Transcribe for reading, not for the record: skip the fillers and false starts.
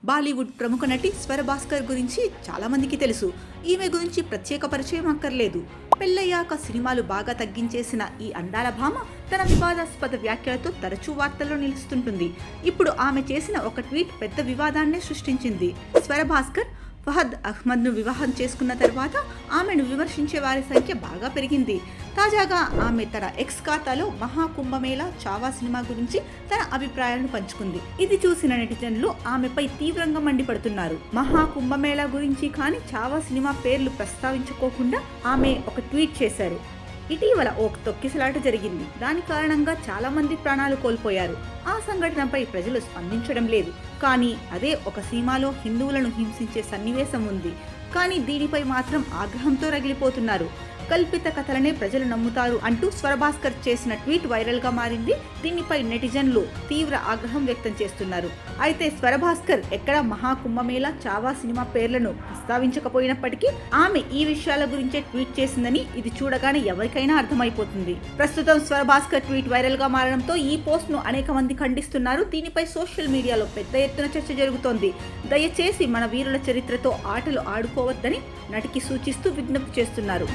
బాలీవుడ్ ప్రముఖ నటి స్వర భాస్కర్ గురించి చాలా మందికి తెలుసు. ఈమె గురించి ప్రత్యేక పరిచయం అక్కర్లేదు. పెళ్ళయ్యాక సినిమాలు బాగా తగ్గించేసిన ఈ అందాల భామ తన వివాదాస్పద వ్యాఖ్యలతో తరచూ వార్తల్లో నిలుస్తుంటుంది. ఇప్పుడు ఆమె చేసిన ఒక ట్వీట్ పెద్ద వివాదాన్నే సృష్టించింది. స్వర భాస్కర్ ఫహద్ అహ్మద్ను వివాహం చేసుకున్న తర్వాత ఆమెను విమర్శించే వారి సంఖ్య బాగా పెరిగింది. తాజాగా ఆమె తన ఎక్స్ ఖాతాలో మహాకుంభమేళా చావా సినిమా గురించి తన అభిప్రాయాలను పంచుకుంది. ఇది చూసిన నెటిజన్లు ఆమెపై తీవ్రంగా మండిపడుతున్నారు. మహాకుంభమేళా గురించి కానీ చావా సినిమా పేర్లు ప్రస్తావించుకోకుండా ఆమె ఒక ట్వీట్ చేశారు. ఇటీవల ఓ తొక్కిసలాట జరిగింది. దాని కారణంగా చాలా మంది ప్రాణాలు కోల్పోయారు. ఆ సంఘటనపై ప్రజలు స్పందించడం లేదు. కానీ అదే ఒక సినిమాలో హిందువులను హింసించే సన్నివేశం ఉంది. కానీ దీనిపై మాత్రం ఆగ్రహంతో రగిలిపోతున్నారు. కల్పిత కథలనే ప్రజలు నమ్ముతారు అంటూ స్వర భాస్కర్ చేసిన ట్వీట్ వైరల్ గా మారింది. దీనిపై నెటిజన్లు తీవ్ర ఆగ్రహం వ్యక్తం చేస్తున్నారు. అయితే స్వర భాస్కర్ ఎక్కడా మహాకుంభమేళా చావా సినిమా పేర్లను ప్రస్తావించకపోయినప్పటికీ ఆమె ఈ విషయాల గురించే ట్వీట్ చేసిందని ఇది చూడగానే ఎవరికైనా అర్థమైపోతుంది. ప్రస్తుతం స్వర భాస్కర్ ట్వీట్ వైరల్ గా మారడంతో ఈ పోస్ట్ ను అనేక మంది ఖండిస్తున్నారు. దీనిపై సోషల్ మీడియాలో పెద్ద ఎత్తున చర్చ జరుగుతోంది. దయచేసి మన వీరుల చరిత్రతో ఆటలు ఆడుకోవద్దని నటికి సూచిస్తూ విజ్ఞప్తి చేస్తున్నారు.